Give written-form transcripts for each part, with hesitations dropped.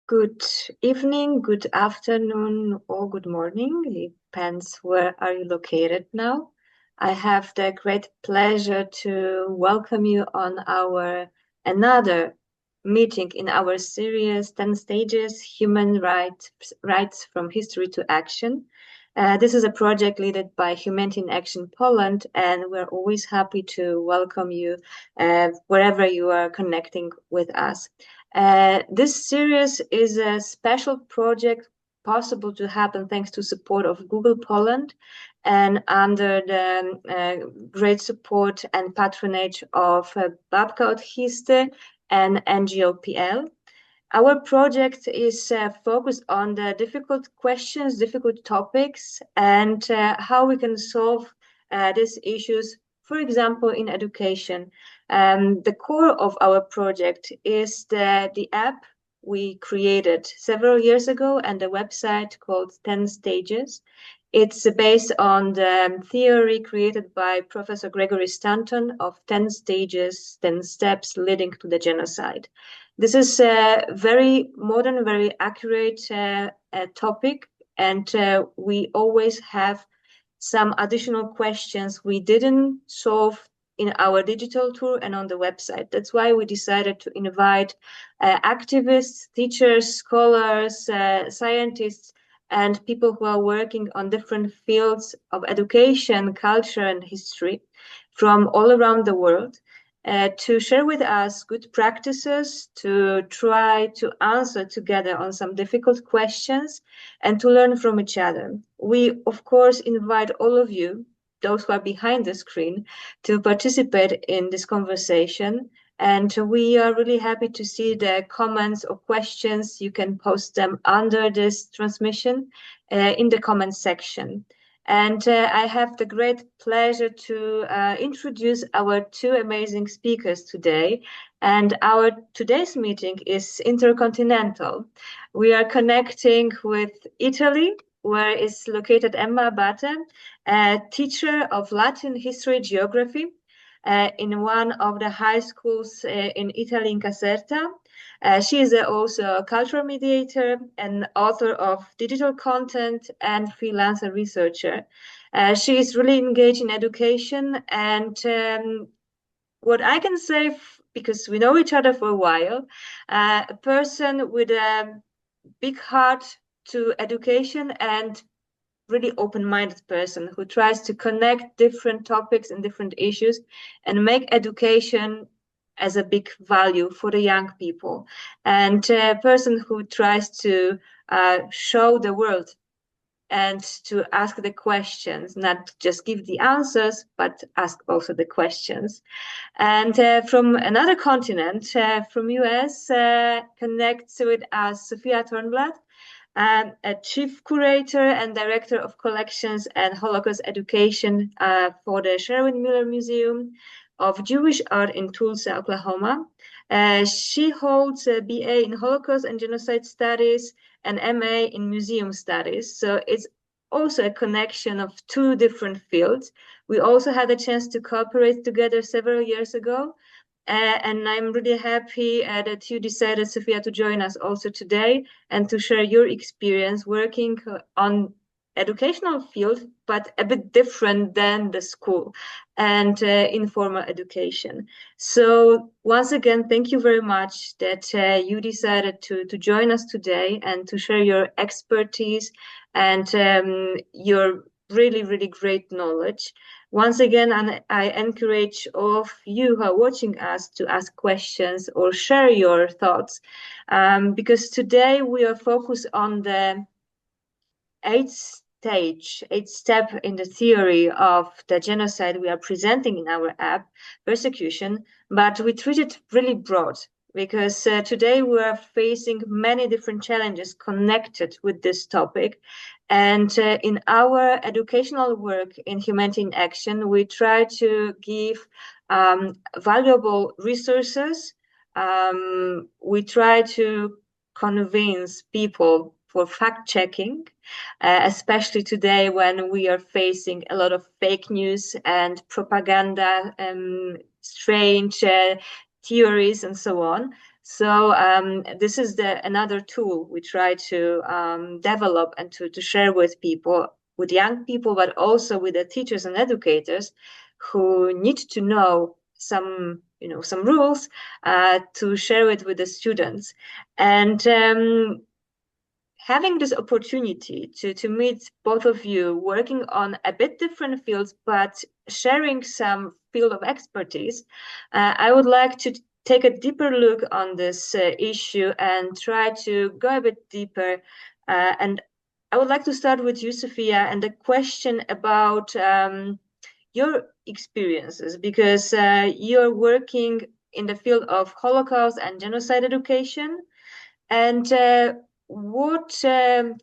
Good evening, good afternoon, or good morning. It depends where are you located now. I have the great pleasure to welcome you on our another meeting in our series 10 Stages Human Rights from History to Action. This is a project led by Humanity in Action Poland, and we're always happy to welcome you wherever you are connecting with us. This series is a special project possible to happen thanks to support of Google Poland and under the great support and patronage of Babka od Histy and NGOPL. Our project is focused on the difficult questions, difficult topics, and how we can solve these issues, for example, in education. The core of our project is the app we created several years ago and a website called 10 Stages. It's based on the theory created by Professor Gregory Stanton of 10 stages, 10 steps leading to the genocide. This is a very modern, very accurate topic, and we always have some additional questions we didn't solve in our digital tour and on the website. That's why we decided to invite activists, teachers, scholars, scientists, and people who are working on different fields of education, culture, and history from all around the world to share with us good practices, to try to answer together on some difficult questions, and to learn from each other. We, of course, invite all of you, those who are behind the screen, to participate in this conversation. And we are really happy to see the comments or questions. You can post them under this transmission in the comment section. And I have the great pleasure to introduce our two amazing speakers today. And our today's meeting is intercontinental. We are connecting with Italy, where is located Emma Abate, a teacher of Latin history geography in one of the high schools in Italy, in Caserta. She is also a cultural mediator and author of digital content and freelancer researcher. She is really engaged in education, and what I can say, because we know each other for a while, a person with a big heart to education and really open-minded person who tries to connect different topics and different issues and make education as a big value for the young people, and a person who tries to show the world and to ask the questions, not just give the answers, but ask also the questions. And from another continent, from US, connects with us Sofia Thornblad, a chief curator and director of collections and Holocaust education for the Sherwin Museum of Jewish Art in Tulsa, Oklahoma. She holds a BA in Holocaust and Genocide Studies and MA in Museum Studies. So it's also a connection of two different fields. We also had a chance to cooperate together several years ago. And I'm really happy that you decided, Sofia, to join us also today and to share your experience working on educational field, but a bit different than the school and informal education. So once again, thank you very much that you decided to join us today and to share your expertise and your really, really great knowledge. Once again, I encourage all of you who are watching us to ask questions or share your thoughts, because today we are focused on the eighth step in the theory of the genocide we are presenting in our app, persecution, but we treat it really broad because today we are facing many different challenges connected with this topic. And in our educational work in Humanity in Action, we try to give valuable resources. We try to convince people for fact-checking, especially today when we are facing a lot of fake news and propaganda, strange theories and so on. So this is another tool we try to develop and to share with people, with young people, but also with the teachers and educators who need to know some rules to share it with the students. And having this opportunity to meet both of you working on a bit different fields, but sharing some field of expertise, I would like to take a deeper look on this issue and try to go a bit deeper. And I would like to start with you, Sofia, and the question about your experiences, because you're working in the field of Holocaust and genocide education. And what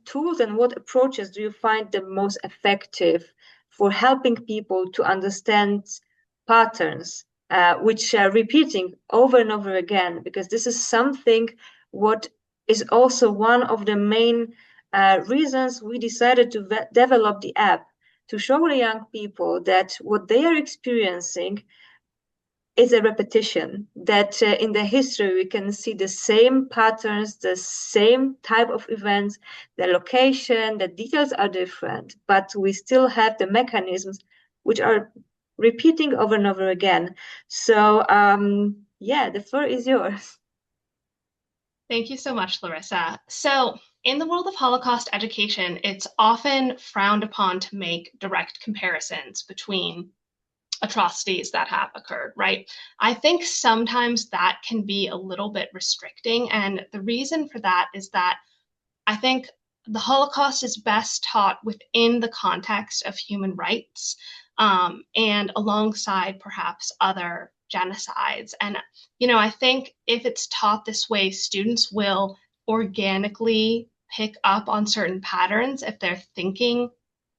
tools and what approaches do you find the most effective for helping people to understand patterns which are repeating over and over again? Because this is something what is also one of the main reasons we decided to develop the app, to show the young people that what they are experiencing is a repetition, that in the history we can see the same patterns, the same type of events, the location, the details are different, but we still have the mechanisms which are repeating over and over again. So yeah, the floor is yours. Thank you so much, Larissa. So, in the world of Holocaust education, it's often frowned upon to make direct comparisons between atrocities that have occurred, right? I think sometimes that can be a little bit restricting. And the reason for that is that I think the Holocaust is best taught within the context of human rights, and alongside perhaps other genocides. And, I think if it's taught this way, students will organically pick up on certain patterns if they're thinking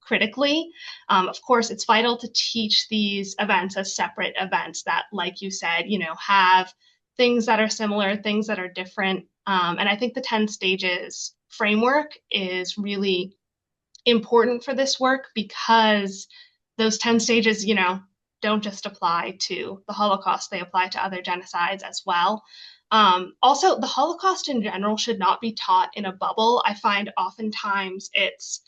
critically. Of course, it's vital to teach these events as separate events that, like you said, have things that are similar, things that are different. And I think the 10 stages framework is really important for this work because those 10 stages, don't just apply to the Holocaust, they apply to other genocides as well. Also, the Holocaust in general should not be taught in a bubble. I find oftentimes it's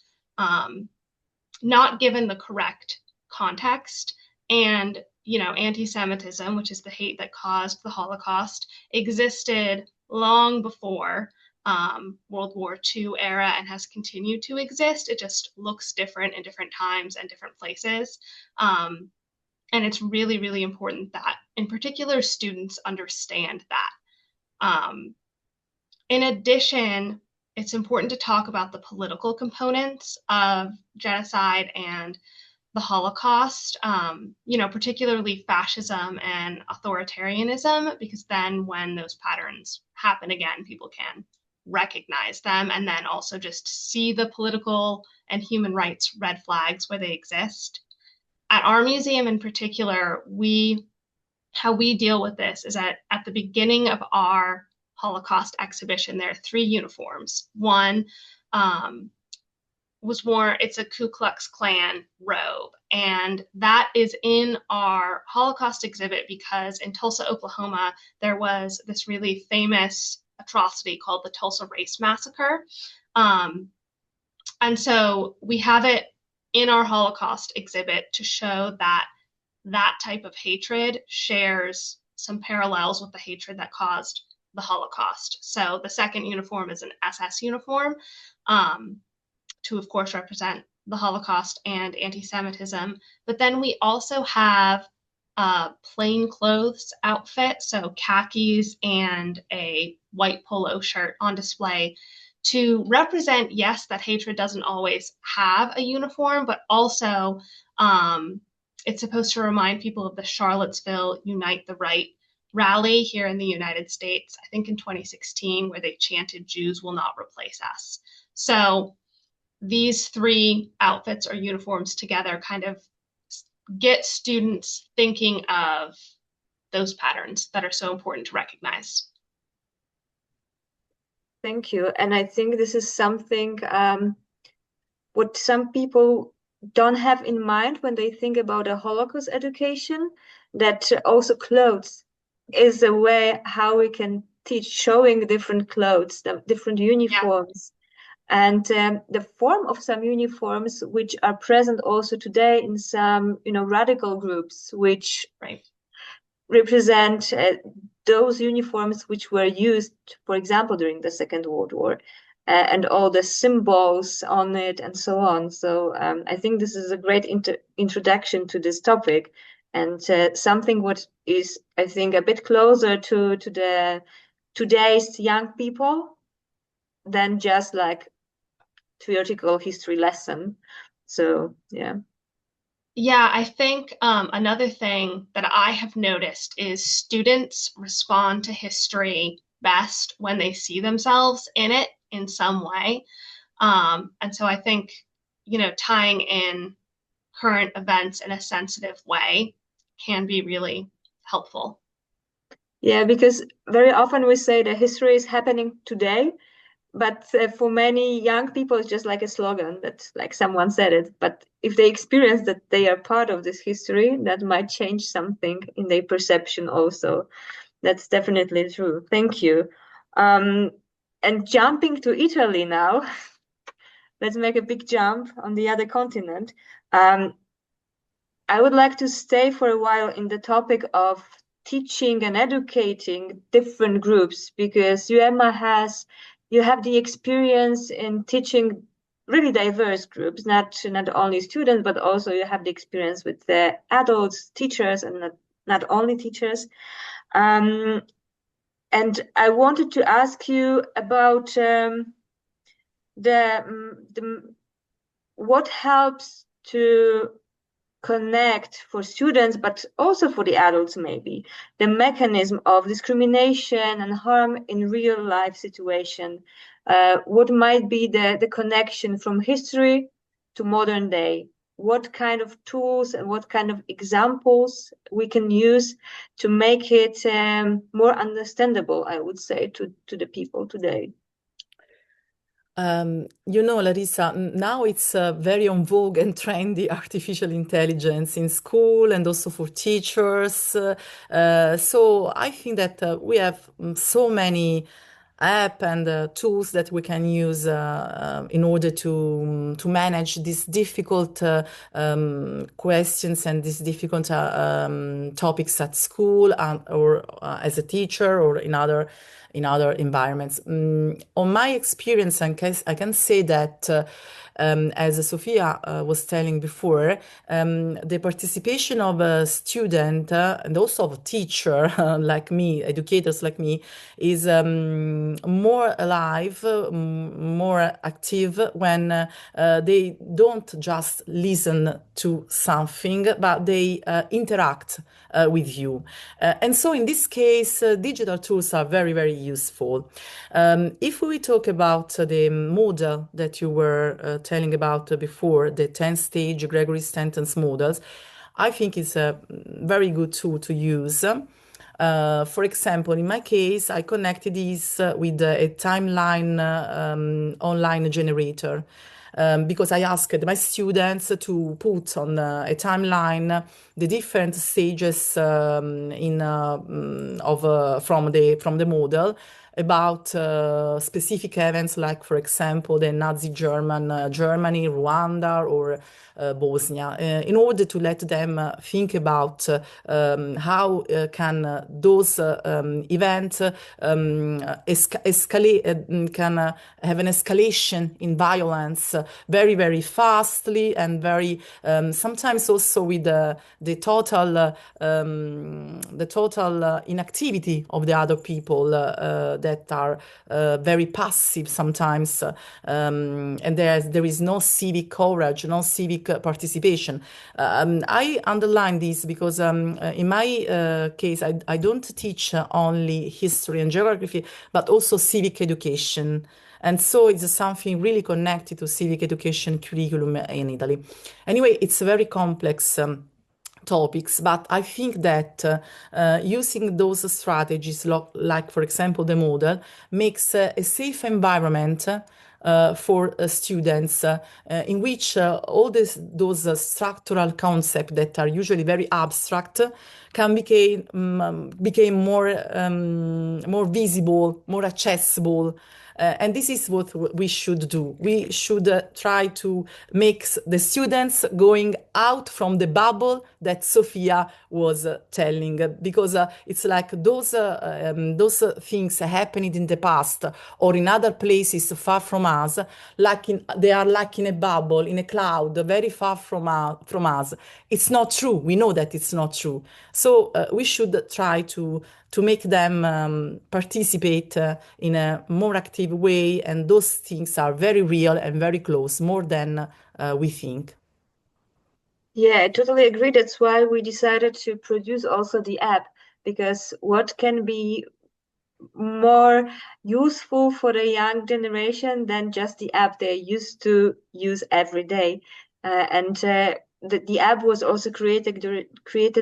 not given the correct context. And, anti-Semitism, which is the hate that caused the Holocaust, existed long before World War II era and has continued to exist. It just looks different in different times and different places. And it's really, really important that, in particular, students understand that. In addition, it's important to talk about the political components of genocide and the Holocaust, particularly fascism and authoritarianism, because then when those patterns happen again, people can recognize them and then also just see the political and human rights red flags where they exist. At our museum in particular, how we deal with this is that at the beginning of our Holocaust exhibition, there are 3 uniforms. One was worn, it's a Ku Klux Klan robe, and that is in our Holocaust exhibit because in Tulsa, Oklahoma, there was this really famous atrocity called the Tulsa Race Massacre. And so we have it in our Holocaust exhibit to show that that type of hatred shares some parallels with the hatred that caused the Holocaust. So the second uniform is an SS uniform, to, of course, represent the Holocaust and anti-Semitism. But then we also have a plain clothes outfit, so khakis and a white polo shirt on display to represent, yes, that hatred doesn't always have a uniform, but also it's supposed to remind people of the Charlottesville Unite the Right rally here in the United States, I think in 2016, where they chanted, "Jews will not replace us." So these 3 outfits or uniforms together kind of get students thinking of those patterns that are so important to recognize. Thank you. And I think this is something what some people don't have in mind when they think about a Holocaust education, that also clothes is a way how we can teach, showing different clothes, the different Yeah, uniforms, and the form of some uniforms which are present also today in some, radical groups, which right. represent those uniforms which were used, for example, during the Second World War, and all the symbols on it and so on. So I think this is a great introduction to this topic, and something what is, I think, a bit closer to the today's young people than just like theoretical history lesson. So yeah. Yeah, I think another thing that I have noticed is students respond to history best when they see themselves in it in some way. And so I think, tying in current events in a sensitive way can be really helpful. Yeah, because very often we say that history is happening today, but for many young people, it's just like a slogan that, like, someone said it. But if they experience that they are part of this history, that might change something in their perception also. That's definitely true. Thank you. Um, and jumping to Italy now, let's make a big jump on the other continent. Um, I would like to stay for a while in the topic of teaching and educating different groups, because you have the experience in teaching really diverse groups, not only students, but also you have the experience with the adults, teachers, and not only teachers. Um, and I wanted to ask you about the what helps to connect for students, but also for the adults, maybe the mechanism of discrimination and harm in real life situation. What might be the connection from history to modern day? What kind of tools and what kind of examples we can use to make it more understandable, I would say, to the people today? Larissa, now it's very on vogue and trendy artificial intelligence in school and also for teachers. So I think that we have so many app and tools that we can use in order to manage these difficult questions and these difficult topics at school or as a teacher or in other environments. On my experience, I can say that, as Sofia was telling before, the participation of a student and also of a teacher like me, educators like me, is more alive, more active when they don't just listen to something, but they interact with you. And so in this case, digital tools are very, very useful. If we talk about the model that you were telling about before, the 10-stage Gregory Stanton's models, I think it's a very good tool to use. For example, in my case, I connected this with a timeline online generator. Because I asked my students to put on a timeline the different stages from the model about specific events, like, for example, the Nazi Germany, Rwanda, or Bosnia, in order to let them think about how can those events escalate, can have an escalation in violence very, very fastly, and very sometimes also with the total inactivity of the other people that are very passive sometimes, and there is no civic courage, no civic participation. I underline this because in my case, I don't teach only history and geography, but also civic education. And so it's something really connected to civic education curriculum in Italy. Anyway, it's a very complex topics, but I think that using those strategies, like, for example, the model, makes a safe environment for students, in which all those structural concepts that are usually very abstract can became more visible, more accessible. And this is what we should do. We should try to make the students going out from the bubble that Sofia was telling, because it's like those things happening in the past or in other places far from us, they are like in a bubble, in a cloud, very far from us. It's not true. We know that it's not true. So we should try to make them participate in a more active way, and those things are very real and very close, more than we think. Yeah, I totally agree. That's why we decided to produce also the app, because what can be more useful for the young generation than just the app they used to use every day. And the app was also created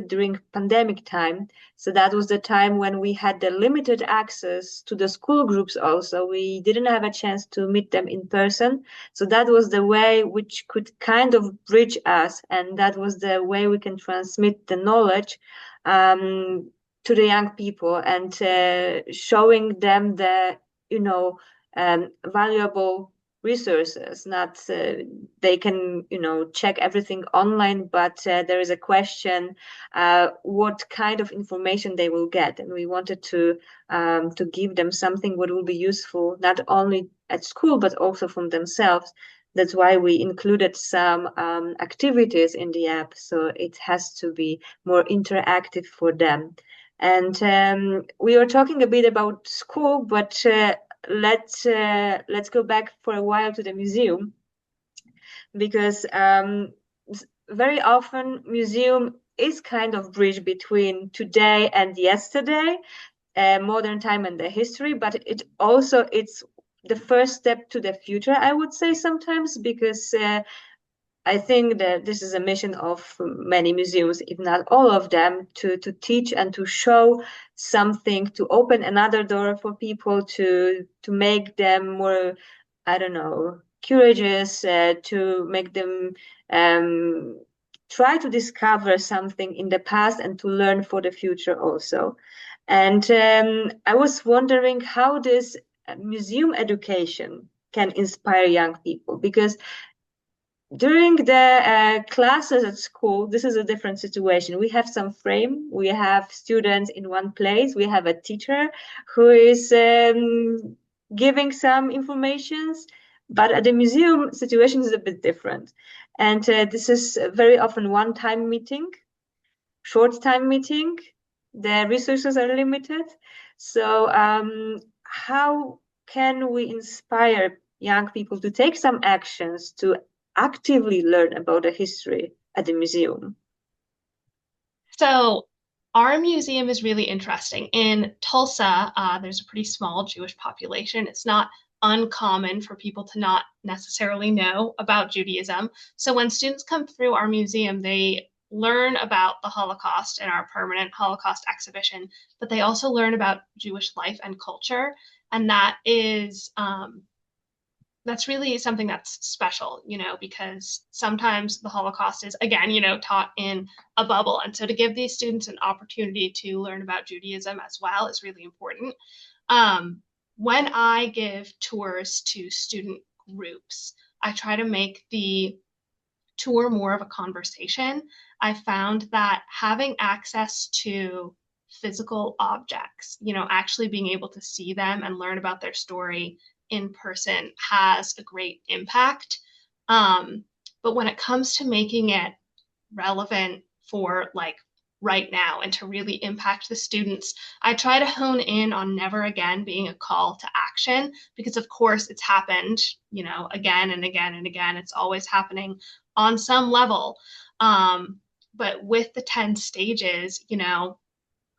during pandemic time. So that was the time when we had the limited access to the school groups also. We didn't have a chance to meet them in person. So that was the way which could kind of bridge us. And that was the way we can transmit the knowledge to the young people, and showing them the valuable resources. Not they can check everything online, but there is a question what kind of information they will get, and we wanted to give them something what will be useful not only at school but also from themselves. That's why we included some activities in the app, so it has to be more interactive for them. And we were talking a bit about school, but let's go back for a while to the museum, because very often museum is kind of bridge between today and yesterday, modern time and the history, but it's the first step to the future, I would say sometimes, because I think that this is a mission of many museums, if not all of them, to teach and to show something, to open another door for people, to make them more, I don't know, curious, to make them try to discover something in the past and to learn for the future also. And I was wondering how this museum education can inspire young people, because during the classes at school, this is a different situation. We have some frame, we have students in one place, we have a teacher who is giving some informations, but at the museum situation is a bit different. And this is very often one-time meeting, short-time meeting. The resources are limited. So how can we inspire young people to take some actions to actively learn about the history at the museum? So our museum is really interesting. In Tulsa, there's a pretty small Jewish population. It's not uncommon for people to not necessarily know about Judaism. So when students come through our museum, they learn about the Holocaust in our permanent Holocaust exhibition, but they also learn about Jewish life and culture. And that's really something that's special, because sometimes the Holocaust is, again, taught in a bubble. And so to give these students an opportunity to learn about Judaism as well is really important. When I give tours to student groups, I try to make the tour more of a conversation. I found that having access to physical objects, actually being able to see them and learn about their story in person has a great impact. But when it comes to making it relevant for right now and to really impact the students, I try to hone in on never again being a call to action, because of course it's happened, again and again and again. It's always happening on some level. But with the 10 stages,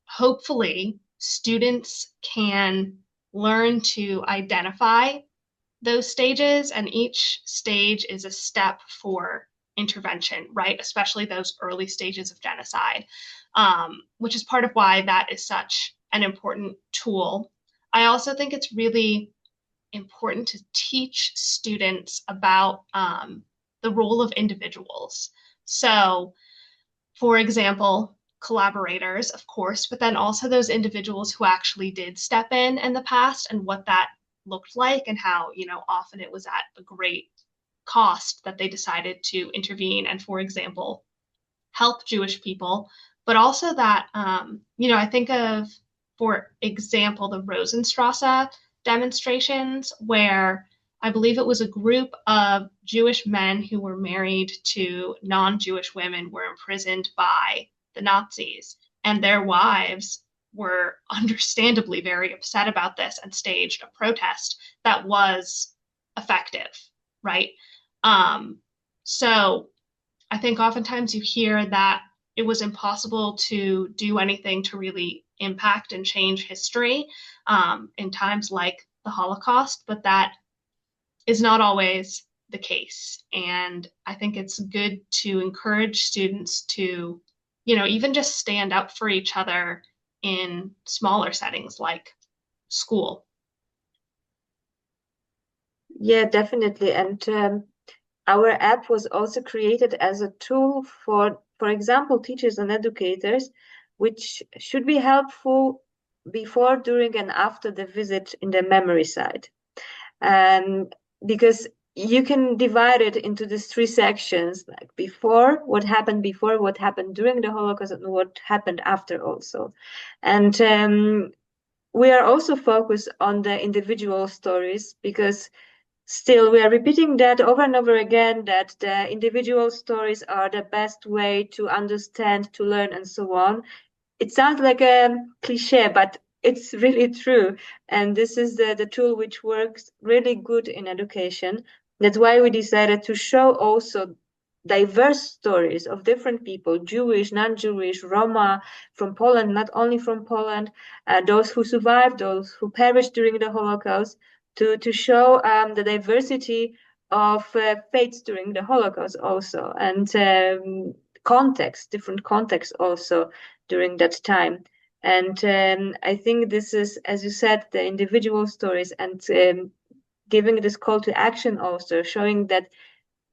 hopefully students can learn to identify those stages, and each stage is a step for intervention, right? Especially those early stages of genocide, which is part of why that is such an important tool. I also think it's really important to teach students about the role of individuals. So, for example, collaborators, of course, but then also those individuals who actually did step in the past and what that looked like and how, often it was at a great cost that they decided to intervene and, for example, help Jewish people, but also that, I think of, for example, the Rosenstrasse demonstrations where I believe it was a group of Jewish men who were married to non-Jewish women were imprisoned by the Nazis, and their wives were understandably very upset about this and staged a protest that was effective, right? So I think oftentimes you hear that it was impossible to do anything to really impact and change history in times like the Holocaust, but that is not always the case. And I think it's good to encourage students to, even just stand up for each other in smaller settings like school. Yeah, definitely. And our app was also created as a tool for example, teachers and educators, which should be helpful before, during, and after the visit in the memory side. Because you can divide it into these three sections, like before, what happened during the Holocaust, and what happened after also. And we are also focused on the individual stories, because still we are repeating that over and over again, that the individual stories are the best way to understand, to learn, and so on. It sounds like a cliche, but it's really true. And this is the tool which works really good in education. That's why we decided to show also diverse stories of different people, Jewish, non-Jewish, Roma, from Poland, not only from Poland, those who survived, those who perished during the Holocaust, to show the diversity of faiths during the Holocaust also, and different contexts also during that time. And I think this is, as you said, the individual stories, and giving this call to action also, showing that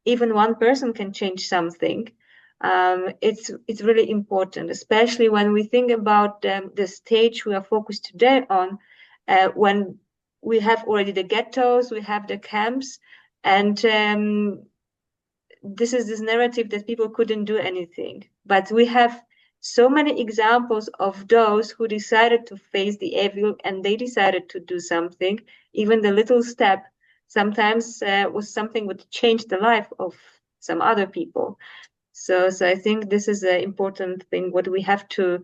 even one person can change something. It's really important, especially when we think about the stage we are focused today on, when we have already the ghettos, we have the camps, and this is this narrative that people couldn't do anything. But we have so many examples of those who decided to face the evil, and they decided to do something. Even the little step sometimes was something would change the life of some other people. So I think this is an important thing, what we have to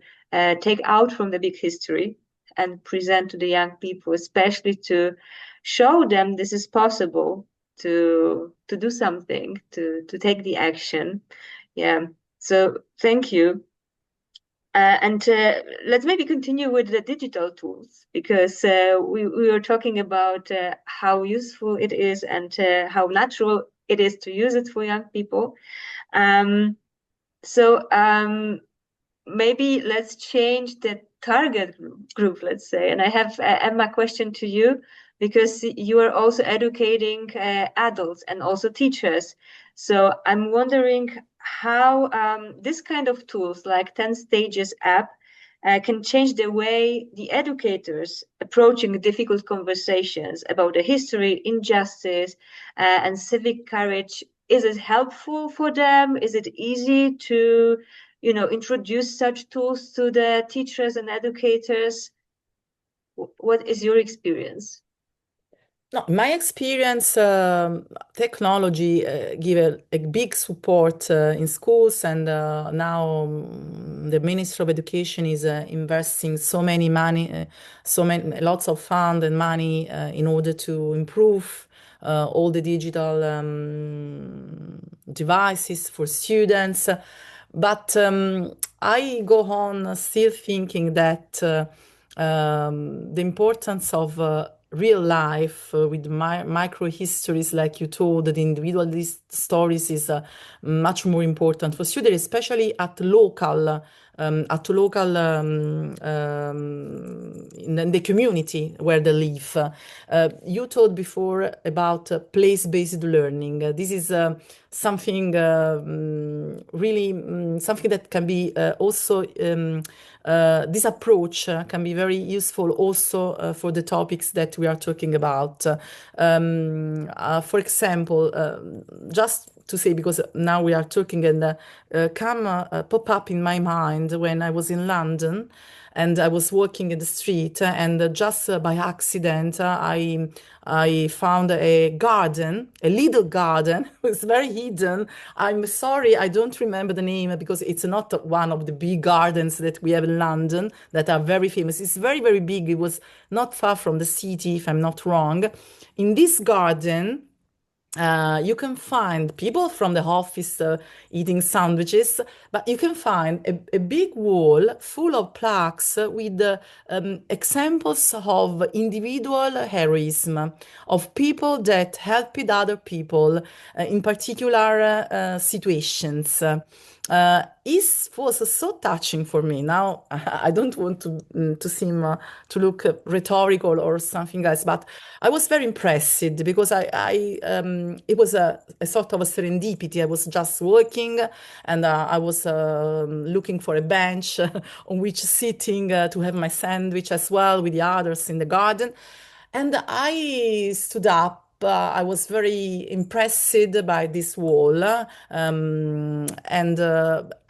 take out from the big history and present to the young people, especially to show them this is possible, to do something, to take the action. Yeah. So thank you. And let's maybe continue with the digital tools, because we were talking about how useful it is and how natural it is to use it for young people. So maybe let's change the target group, let's say. And I have Emma, question to you, because you are also educating adults and also teachers. So I'm wondering how this kind of tools like 10 Stages app can change the way the educators approaching difficult conversations about the history, injustice, and civic courage. Is it helpful for them? Is it easy to, introduce such tools to the teachers and educators? What is your experience? No, in my experience, technology give a big support in schools, and now the Ministry of Education is investing so many money, lots of fund and money in order to improve all the digital devices for students. But I go on still thinking that the importance of real life with micro histories, like you told, the individual stories is much more important for students, especially at local at local in the community where they live. You told before about place-based learning. This is something really something that can be also this approach can be very useful also for the topics that we are talking about. For example, just to say, because now we are talking and pop up in my mind when I was in London and I was walking in the street and just by accident I found a garden, a little garden. It was very hidden. I'm sorry, I don't remember the name because it's not one of the big gardens that we have in London that are very famous. It's very, very big. It was not far from the city, if I'm not wrong. In this garden, you can find people from the office eating sandwiches, but you can find a big wall full of plaques with examples of individual heroism, of people that helped other people in particular situations. It was so touching for me. Now, I don't want to seem to look rhetorical or something else, but I was very impressed because it was a sort of a serendipity. I was just working and I was looking for a bench on which sitting to have my sandwich as well with the others in the garden. And I stood up. I was very impressed by this wall. And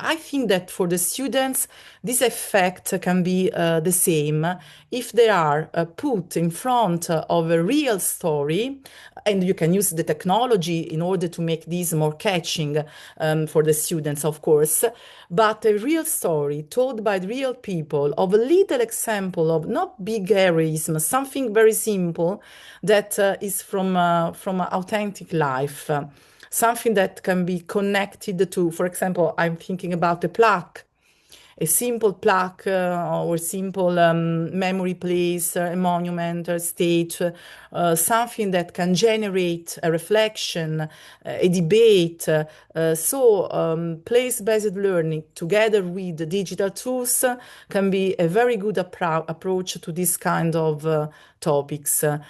I think that for the students, this effect can be the same if they are put in front of a real story, and you can use the technology in order to make this more catching for the students, of course, but a real story told by real people of a little example of not big heroism, something very simple that is from authentic life. Something that can be connected to, for example, I'm thinking about a plaque, a simple plaque or simple memory place, a monument, a stage, something that can generate a reflection, a debate. Place-based learning together with the digital tools can be a very good approach to this kind of topics. For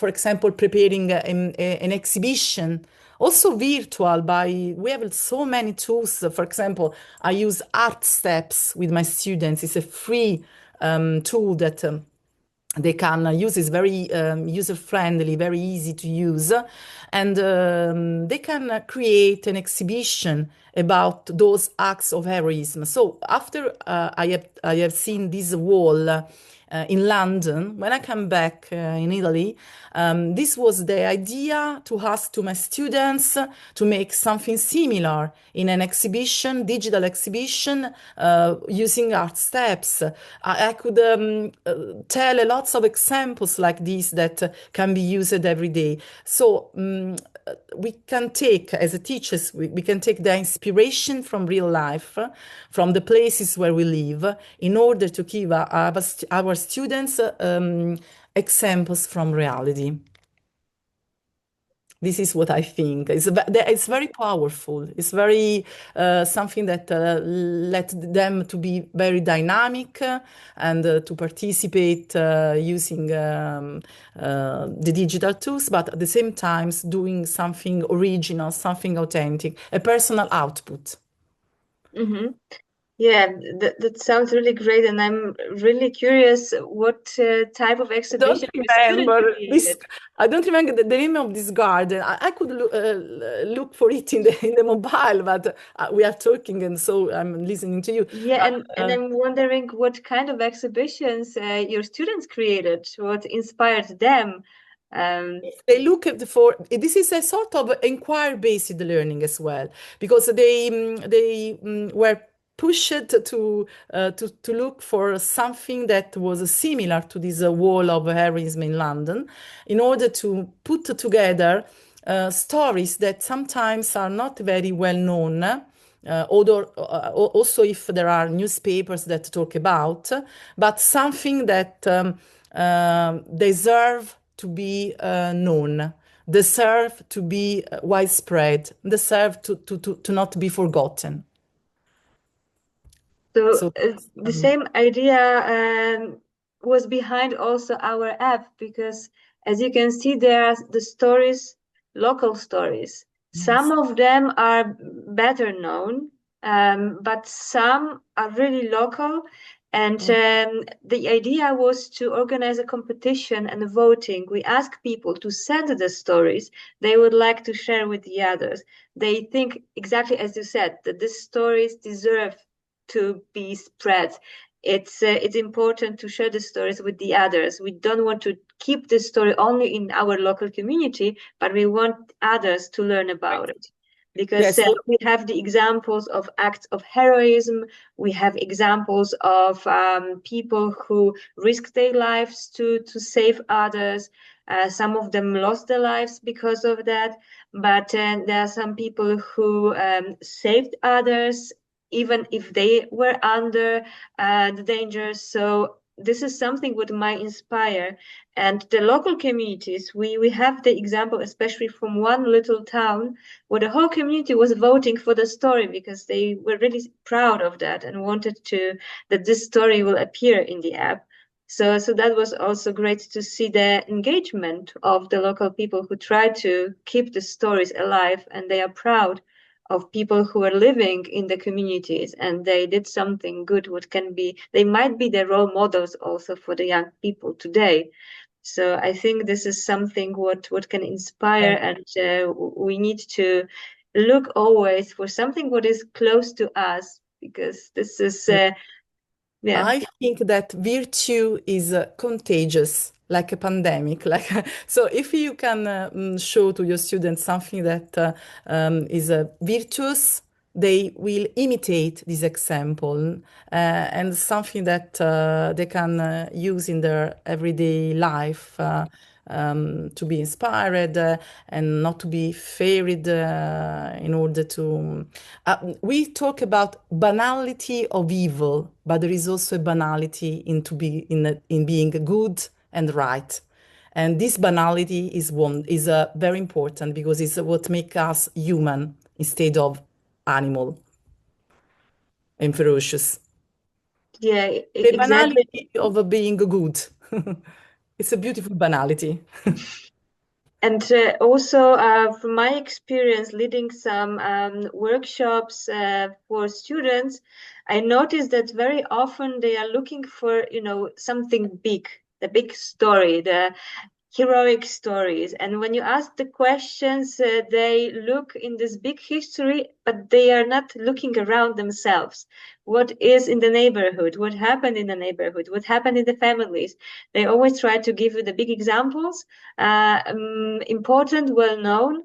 example, preparing an exhibition also virtual by we have so many tools. For example, I use Art Steps with my students. It's a free tool that they can use. Is very user-friendly, very easy to use, and they can create an exhibition about those acts of heroism. So after I have seen this wall in London, when I come back in Italy, this was the idea to ask to my students to make something similar in an exhibition, digital exhibition, using Art Steps. I could tell lots of examples like this that can be used every day. So we can take, as a teachers, we can take the inspiration from real life, from the places where we live, in order to give our students examples from reality. This is what I think. It's very powerful. It's very something that let them to be very dynamic and to participate using the digital tools, but at the same time doing something original, something authentic, a personal output. Mm-hmm. Yeah, that sounds really great, and I'm really curious what type of exhibition your student created. I don't remember the name of this garden. I could look for it in the mobile, but we are talking, and so I'm listening to you. Yeah, and I'm wondering what kind of exhibitions your students created, what inspired them. They look at this is a sort of inquiry-based learning as well, because they were pushed to look for something that was similar to this wall of heroism in London, in order to put together stories that sometimes are not very well known. Although also if there are newspapers that talk about, but something that deserve to be known, deserve to be widespread, deserve to not be forgotten. So So the same idea was behind also our app, because as you can see, there are the stories, local stories. yes. Some of them are better known, but some are really local. And the idea was to organize a competition and a voting. We ask people to send the stories they would like to share with the others. They think exactly as you said, that these stories deserve to be spread. It's important to share the stories with the others. We don't want to keep the story only in our local community, but we want others to learn about it. Because Yes. we have the examples of acts of heroism, we have examples of people who risk their lives to save others. Some of them lost their lives because of that, but there are some people who saved others even if they were under the danger. So this is something what might inspire. And the local communities, we have the example, especially from one little town, where the whole community was voting for the story because they were really proud of that and wanted to that this story will appear in the app. So that was also great to see the engagement of the local people who try to keep the stories alive, and they are proud of people who are living in the communities, and they did something good what can be, they might be the role models also for the young people today. So I think this is something what can inspire, and we need to look always for something what is close to us, because this is yeah. I think that virtue is contagious, like a pandemic. Like so, if you can show to your students something that is virtuous, they will imitate this example, and something that they can use in their everyday life. To be inspired and not to be feared in order to. We talk about banality of evil, but there is also a banality in being good and right. And this banality is very important because it's what makes us human instead of animal and ferocious. Yeah, The exactly. banality of being good. It's a beautiful banality. And also, from my experience leading some workshops for students, I noticed that very often they are looking for, something big, the big story, the heroic stories. And when you ask the questions, they look in this big history, but they are not looking around themselves. What is in the neighborhood? What happened in the neighborhood? What happened in the families? They always try to give you the big examples, important, well known,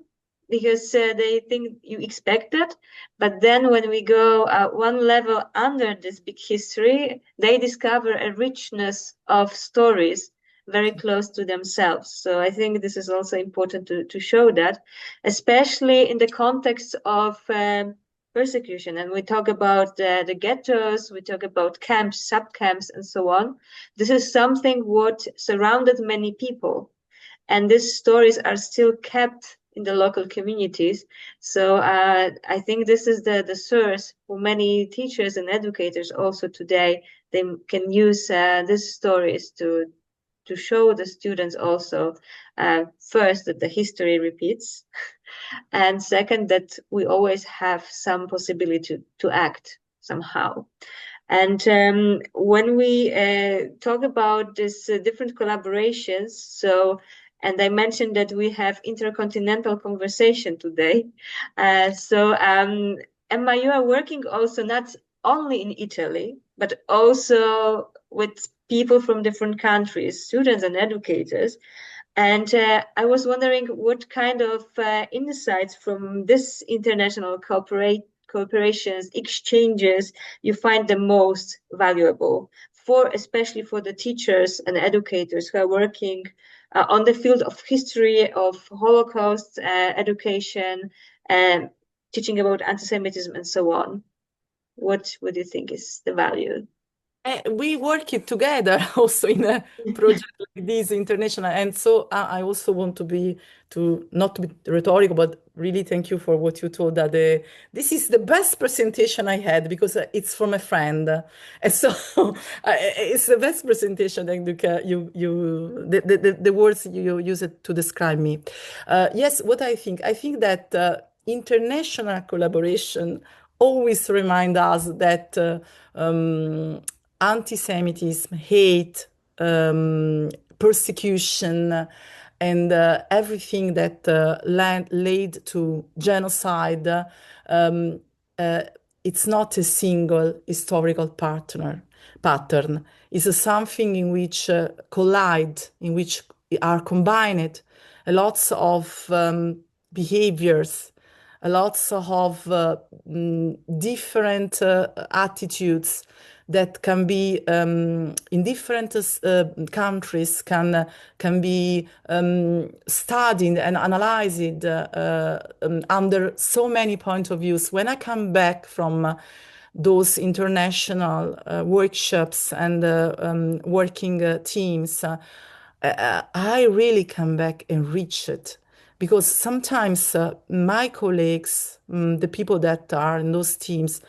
because they think you expect that. But then when we go one level under this big history, they discover a richness of stories very close to themselves. So I think this is also important to show that, especially in the context of persecution. And we talk about the ghettos, we talk about camps, subcamps, and so on. This is something what surrounded many people. And these stories are still kept in the local communities. So I think this is the source for many teachers and educators also today. They can use these stories to show the students also, first, that the history repeats, and second, that we always have some possibility to act somehow. And when we talk about these different collaborations, and I mentioned that we have intercontinental conversation today. Emma, you are working also not only in Italy, but also with people from different countries, students and educators. And I was wondering what kind of insights from this international cooperations, exchanges, you find the most valuable especially for the teachers and educators who are working on the field of history of Holocaust education and teaching about anti-Semitism and so on. What do you think is the value? We work it together also in a project like this international, and so I also want to not to be rhetorical, but really thank you for what you told that this is the best presentation I had because it's from a friend, and so it's the best presentation. And the words you use it to describe me. Yes, what I think that international collaboration always remind us that. Anti-Semitism, hate, persecution, and everything that led to genocide, um, uh, it's not a single historical pattern. It's something in which collide, in which are combined lots of behaviors, lots of different attitudes that can be in different countries can be studied and analyzed under so many point of views. When I come back from those international workshops and working teams, I really come back enriched because sometimes my colleagues, the people that are in those teams,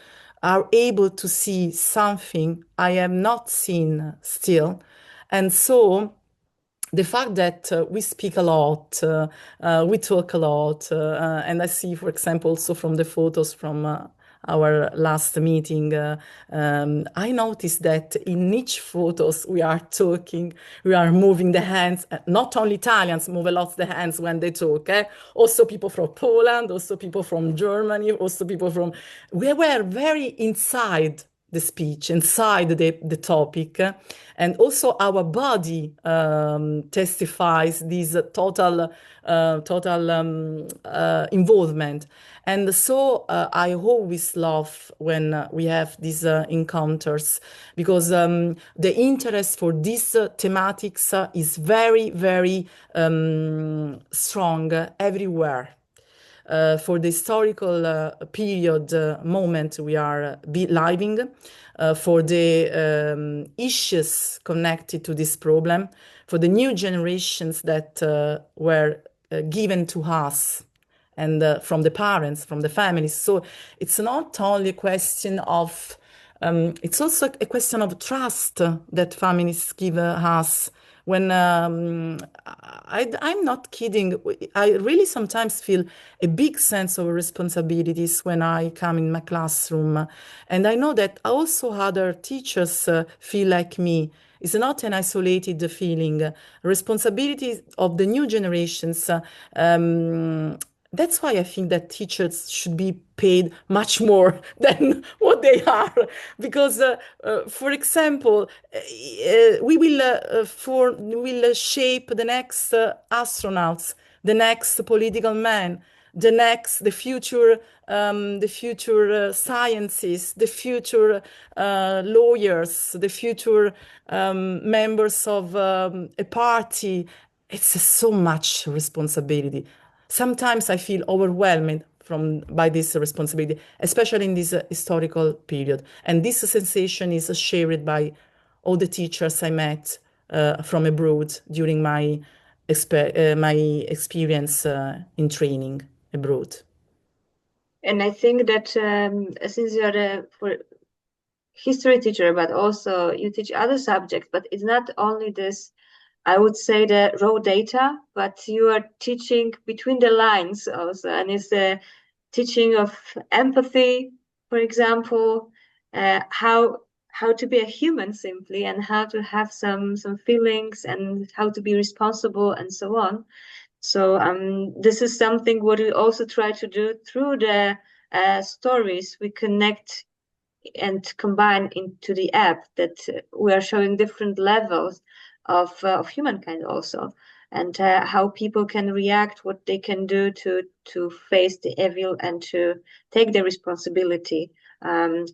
are able to see something I have not seen still. And so the fact that we speak a lot, we talk a lot, and I see, for example, also from the photos from our last meeting, I noticed that in each photos we are talking, we are moving the hands. Not only Italians move a lot the hands when they talk, also people from Poland, also people from Germany, also people from. We were very inside the speech, inside the topic. And also our body testifies this total involvement. And so I always love when we have these encounters because the interest for these thematics is very, very strong everywhere. For the historical period moment we are living, for the issues connected to this problem, for the new generations that were given to us and from the parents, from the families. So it's not only a question of, it's also a question of trust that families give us when I'm not kidding. I really sometimes feel a big sense of responsibilities when I come in my classroom. And I know that also other teachers feel like me. It's not an isolated feeling. Responsibility of the new generations. That's why I think that teachers should be paid much more than what they are. Because, for example, we will shape the next astronauts, the next political man, the future scientists, the future lawyers, the future members of a party. It's so much responsibility. Sometimes I feel overwhelmed by this responsibility, especially in this historical period. And this sensation is shared by all the teachers I met from abroad during my experience in training abroad. And I think that since you're a history teacher, but also you teach other subjects, but it's not only this, I would say, the raw data, but you are teaching between the lines also, and it's the teaching of empathy, for example, how to be a human simply, and how to have some feelings, and how to be responsible, and so on. So this is something what we also try to do through the stories we connect and combine into the app, that we are showing different levels of humankind also, and how people can react, what they can do to face the evil and to take the responsibility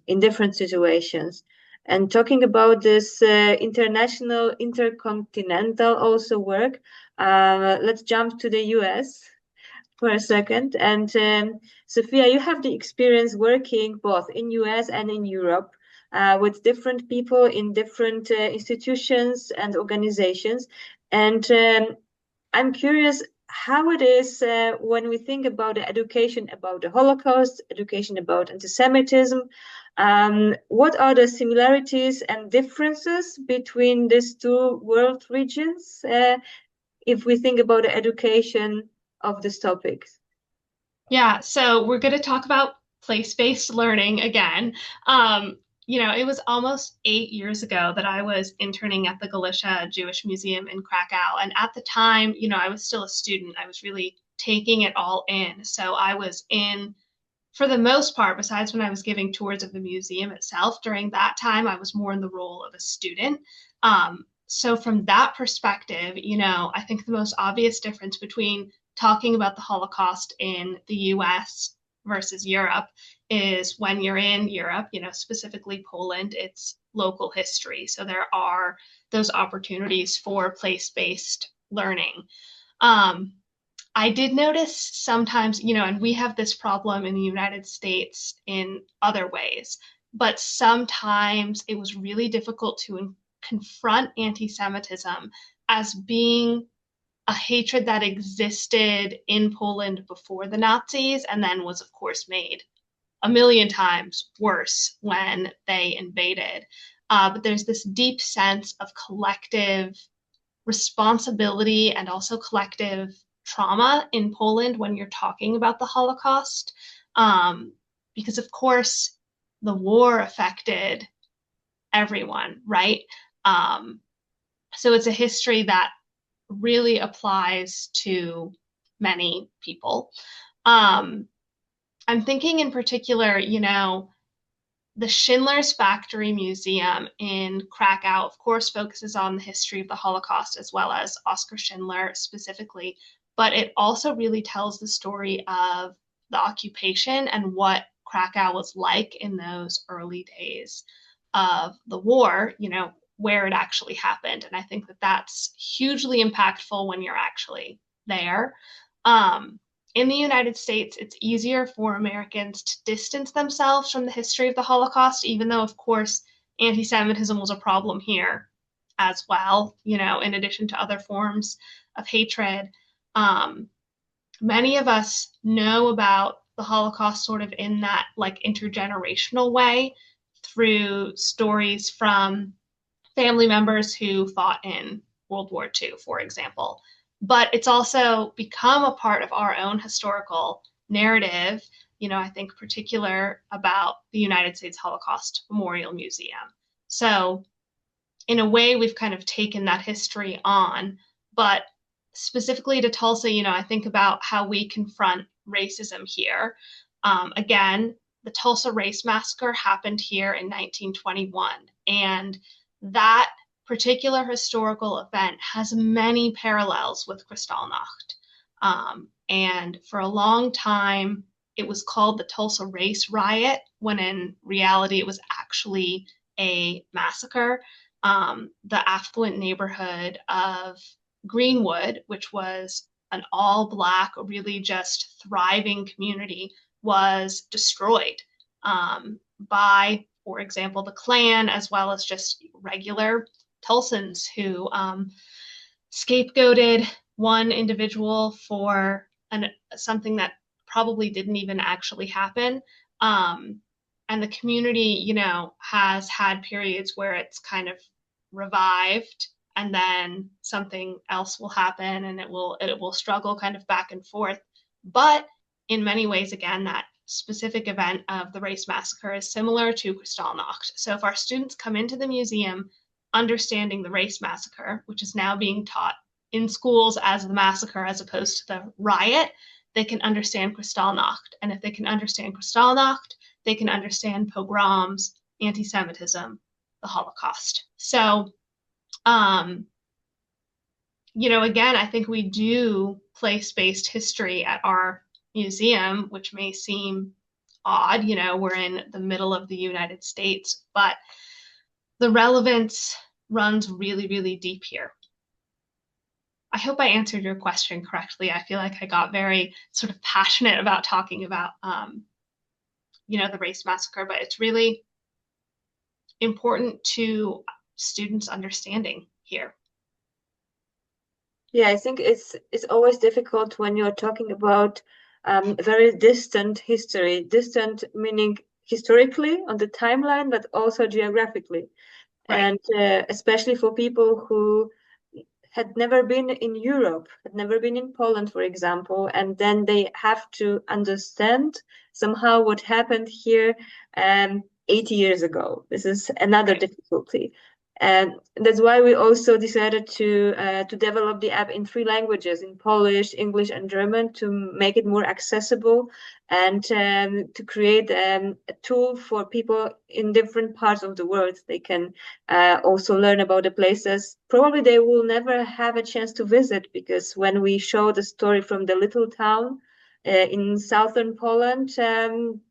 in different situations. And talking about this international, intercontinental also work, let's jump to the US for a second. And Sofia, you have the experience working both in US and in Europe. with different people in different institutions and organizations. And I'm curious how it is when we think about the education about the Holocaust, education about anti-Semitism. What are the similarities and differences between these two world regions if we think about the education of these topics? Yeah, so we're going to talk about place-based learning again. It was almost 8 years ago that I was interning at the Galicia Jewish Museum in Krakow. And at the time, I was still a student. I was really taking it all in. So I was in, for the most part, besides when I was giving tours of the museum itself, during that time, I was more in the role of a student. So from that perspective, I think the most obvious difference between talking about the Holocaust in the US versus Europe is when you're in Europe, specifically Poland, it's local history. So there are those opportunities for place-based learning. I did notice sometimes, and we have this problem in the United States in other ways, but sometimes it was really difficult to confront anti-Semitism as being a hatred that existed in Poland before the Nazis and then was, of course, made a million times worse when they invaded. But there's this deep sense of collective responsibility and also collective trauma in Poland when you're talking about the Holocaust. Because, of course, the war affected everyone, right? So it's a history that really applies to many people. I'm thinking in particular, the Schindler's Factory Museum in Krakow, of course, focuses on the history of the Holocaust as well as Oskar Schindler specifically, but it also really tells the story of the occupation and what Krakow was like in those early days of the war, where it actually happened. And I think that that's hugely impactful when you're actually there. In the United States, it's easier for Americans to distance themselves from the history of the Holocaust, even though, of course, anti-Semitism was a problem here as well, in addition to other forms of hatred. Many of us know about the Holocaust sort of in that like intergenerational way through stories from family members who fought in World War II, for example. But it's also become a part of our own historical narrative, I think particular about the United States Holocaust Memorial Museum. So in a way, we've kind of taken that history on, but specifically to Tulsa, I think about how we confront racism here. Again, the Tulsa Race Massacre happened here in 1921, and that particular historical event has many parallels with Kristallnacht. And for a long time, it was called the Tulsa Race Riot, when in reality, it was actually a massacre. The affluent neighborhood of Greenwood, which was an all-Black, really just thriving community, was destroyed by, for example, the Klan, as well as just regular Tulsans who scapegoated one individual for something that probably didn't even actually happen. And the community, has had periods where it's kind of revived, and then something else will happen, and it will struggle kind of back and forth. But in many ways, again, that specific event of the race massacre is similar to Kristallnacht. So if our students come into the museum understanding the race massacre, which is now being taught in schools as the massacre as opposed to the riot, they can understand Kristallnacht. And if they can understand Kristallnacht, they can understand pogroms, anti-Semitism, the Holocaust. So, again, I think we do place-based history at our museum, which may seem odd. We're in the middle of the United States, but the relevance runs really, really deep here. I hope I answered your question correctly. I feel like I got very sort of passionate about talking about, the race massacre, but it's really important to students' understanding here? Yeah, I think it's always difficult when you're talking about very distant history, distant meaning historically on the timeline, but also geographically. Right. And especially for people who had never been in Europe, had never been in Poland, for example, and then they have to understand somehow what happened here 80 years ago. This is another Right. difficulty. And that's why we also decided to develop the app in 3 languages, in Polish, English, and German, to make it more accessible and to create a tool for people in different parts of the world. They can also learn about the places probably they will never have a chance to visit, because when we show the story from the little town in southern Poland,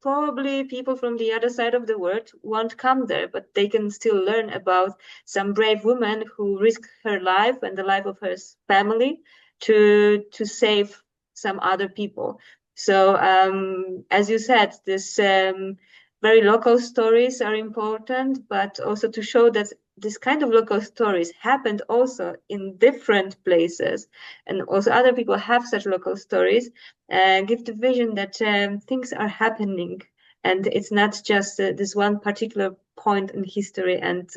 probably people from the other side of the world won't come there, but they can still learn about some brave woman who risked her life and the life of her family to save some other people. So as you said, this very local stories are important, but also to show that this kind of local stories happened also in different places, and also other people have such local stories, give the vision that things are happening, and it's not just this one particular point in history and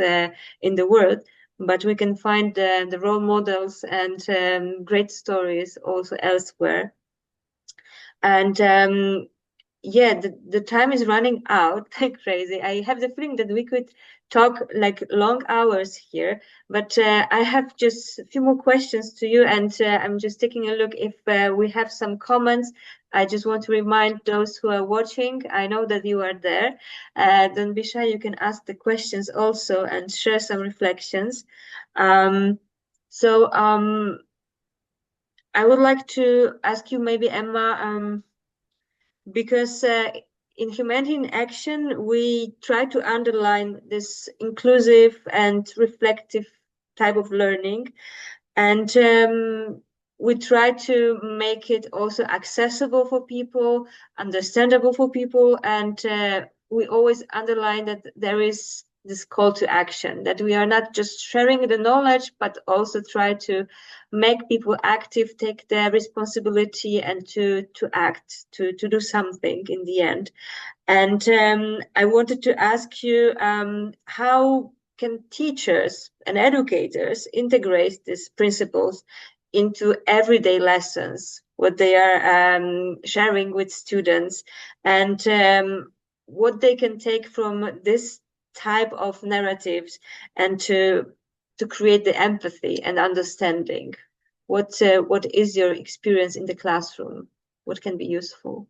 in the world, but we can find the role models and great stories also elsewhere. And yeah, the time is running out like crazy. I have the feeling that we could talk like long hours here, but I have just a few more questions to you, and I'm just taking a look if we have some comments. I just want to remind those who are watching, I know that you are there. Don't be shy, you can ask the questions also and share some reflections. Um, so I would like to ask you maybe, Emma, because in Humanity in Action, we try to underline this inclusive and reflective type of learning. And we try to make it also accessible for people, understandable for people. And we always underline that there is this call to action, that we are not just sharing the knowledge, but also try to make people active, take their responsibility, and to act, to do something in the end. And I wanted to ask you, how can teachers and educators integrate these principles into everyday lessons, what they are sharing with students, and what they can take from this type of narratives, and to create the empathy and understanding? What is your experience in the classroom? What can be useful?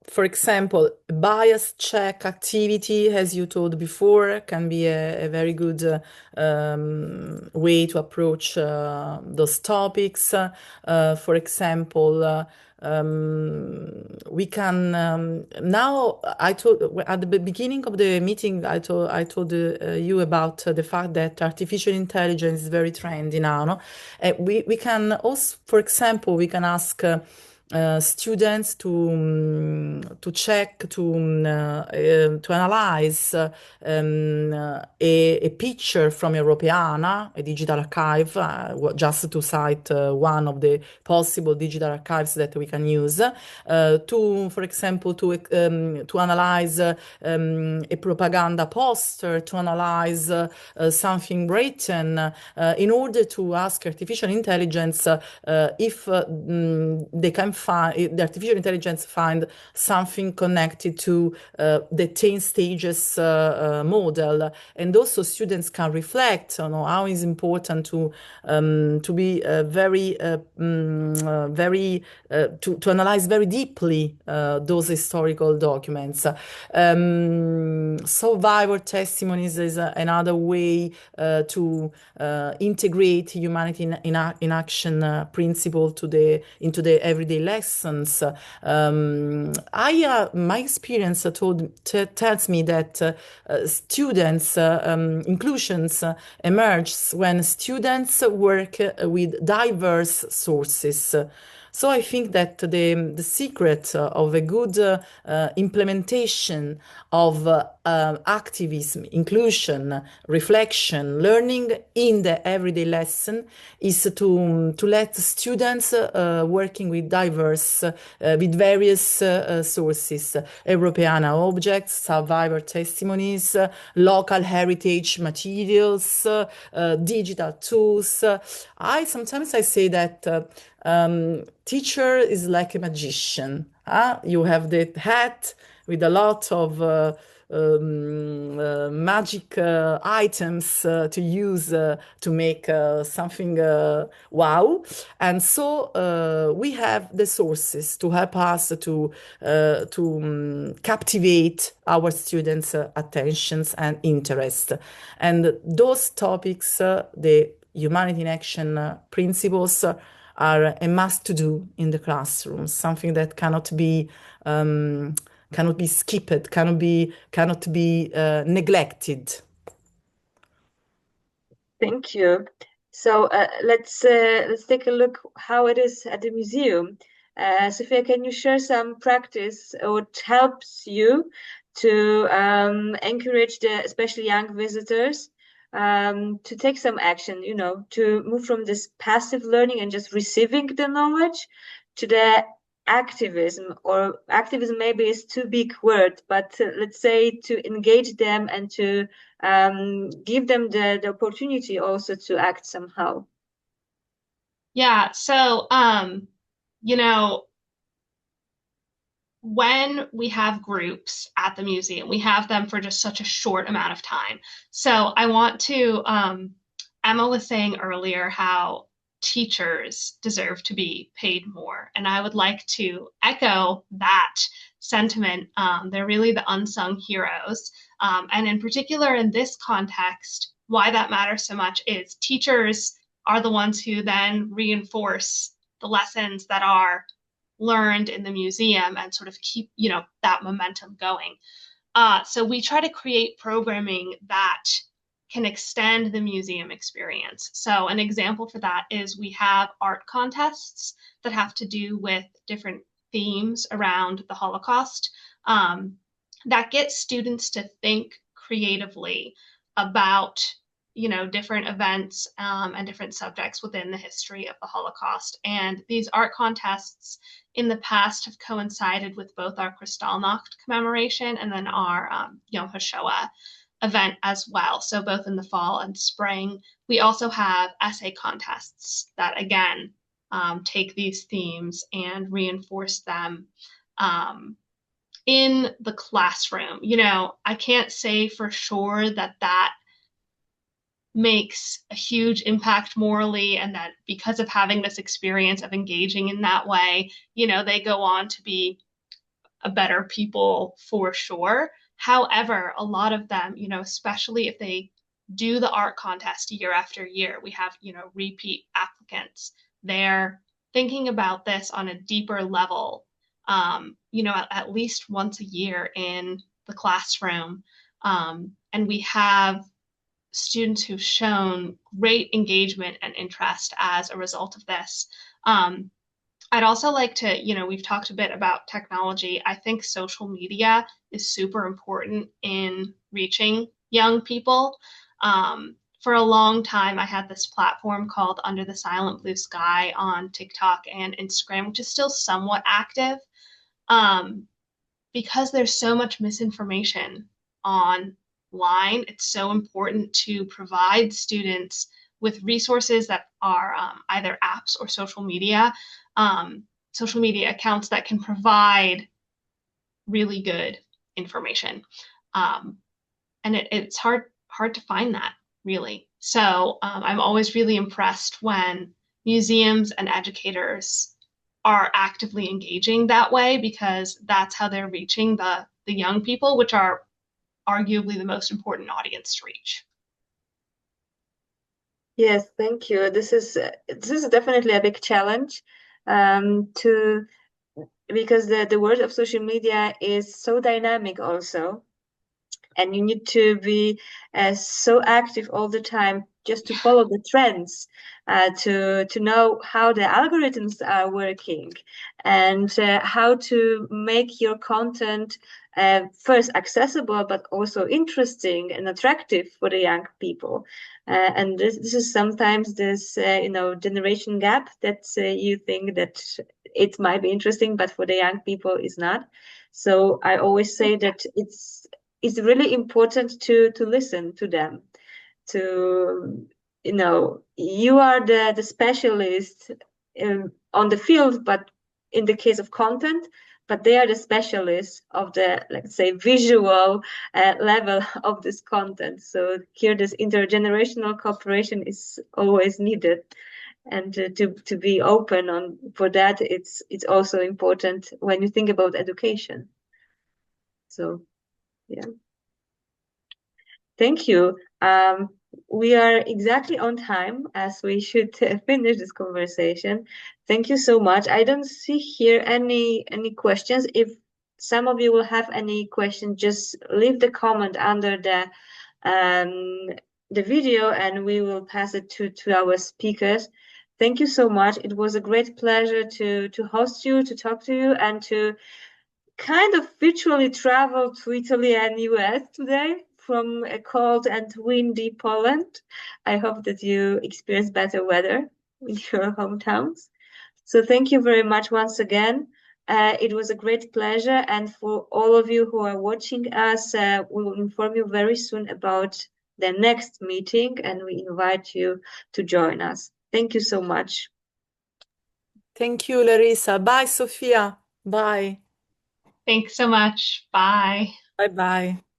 For example, bias check activity, as you told before, can be a very good way to approach those topics. For example, we can now. I told at the beginning of the meeting, I told you about the fact that artificial intelligence is very trendy now. No? We can also, for example, we can ask. Students to check to analyze a picture from Europeana, a digital archive, just to cite one of the possible digital archives that we can use, for example, to analyze a propaganda poster, to analyze something written, in order to ask artificial intelligence if they can find, the artificial intelligence find something connected to the 10 stages model, and also students can reflect on how it's important to be to analyze very deeply those historical documents. Survivor testimonies is another way to integrate humanity in action principle into the everyday lessons. My experience tells me that students inclusions emerges when students work with diverse sources. So I think that the secret of a good implementation of activism, inclusion, reflection, learning in the everyday lesson is to let students working with diverse, with various sources, Europeana objects, survivor testimonies, local heritage materials, digital tools. I say that teacher is like a magician. You have the hat with a lot of magic items to use to make something wow. And so we have the sources to help us to captivate our students' attentions and interest. And those topics, the humanity in action principles, are a must to do in the classroom, something that cannot be skipped, cannot be neglected. Thank you. So let's take a look how it is at the museum. Sofia, can you share some practice what helps you to encourage especially young visitors to take some action, to move from this passive learning and just receiving the knowledge to the activism, or activism maybe is too big word, but let's say to engage them and to give them the opportunity also to act somehow. Yeah, so when we have groups at the museum, we have them for just such a short amount of time. So I want to, Emma was saying earlier how teachers deserve to be paid more. And I would like to echo that sentiment. They're really the unsung heroes. And in particular, in this context, why that matters so much is teachers are the ones who then reinforce the lessons that are learned in the museum and sort of keep, that momentum going. So we try to create programming that can extend the museum experience. So an example for that is we have art contests that have to do with different themes around the Holocaust that get students to think creatively about different events and different subjects within the history of the Holocaust. And these art contests in the past have coincided with both our Kristallnacht commemoration and then our Yom HaShoah event as well. So both in the fall and spring. We also have essay contests that, again, take these themes and reinforce them in the classroom. I can't say for sure that makes a huge impact morally, and that because of having this experience of engaging in that way, they go on to be a better people for sure. However, a lot of them, especially if they do the art contest year after year, we have, repeat applicants. They're thinking about this on a deeper level, at least once a year in the classroom. And we have students who've shown great engagement and interest as a result of this. I'd also like to, we've talked a bit about technology. I think social media is super important in reaching young people. For a long time, I had this platform called Under the Silent Blue Sky on TikTok and Instagram, which is still somewhat active, because there's so much misinformation online. It's so important to provide students with resources that are either apps or social media accounts that can provide really good information. And it's hard to find that, really. So I'm always really impressed when museums and educators are actively engaging that way, because that's how they're reaching the young people, which are arguably the most important audience to reach. Yes, thank you. This is definitely a big challenge because the world of social media is so dynamic also, and you need to be so active all the time just to follow the trends, to know how the algorithms are working, and how to make your content first accessible, but also interesting and attractive for the young people. And this is sometimes this generation gap that you think that it might be interesting, but for the young people it's not. So I always say that it's really important to listen to them. To you are the specialist on the field, but in the case of content, but they are the specialists of the, let's say, visual level of this content. So here, this intergenerational cooperation is always needed, and to be open on for that, it's also important when you think about education. So, yeah. Thank you. We are exactly on time, as we should finish this conversation. Thank you so much. I don't see here any questions. If some of you will have any questions, just leave the comment under the video, and we will pass it to our speakers. Thank you so much. It was a great pleasure to host you, to talk to you, and to kind of virtually travel to Italy and US today from a cold and windy Poland. I hope that you experience better weather in your hometowns. So thank you very much once again. It was a great pleasure. And for all of you who are watching us, we will inform you very soon about the next meeting, and we invite you to join us. Thank you so much. Thank you, Larissa. Bye, Sofia. Bye. Thanks so much. Bye. Bye-bye.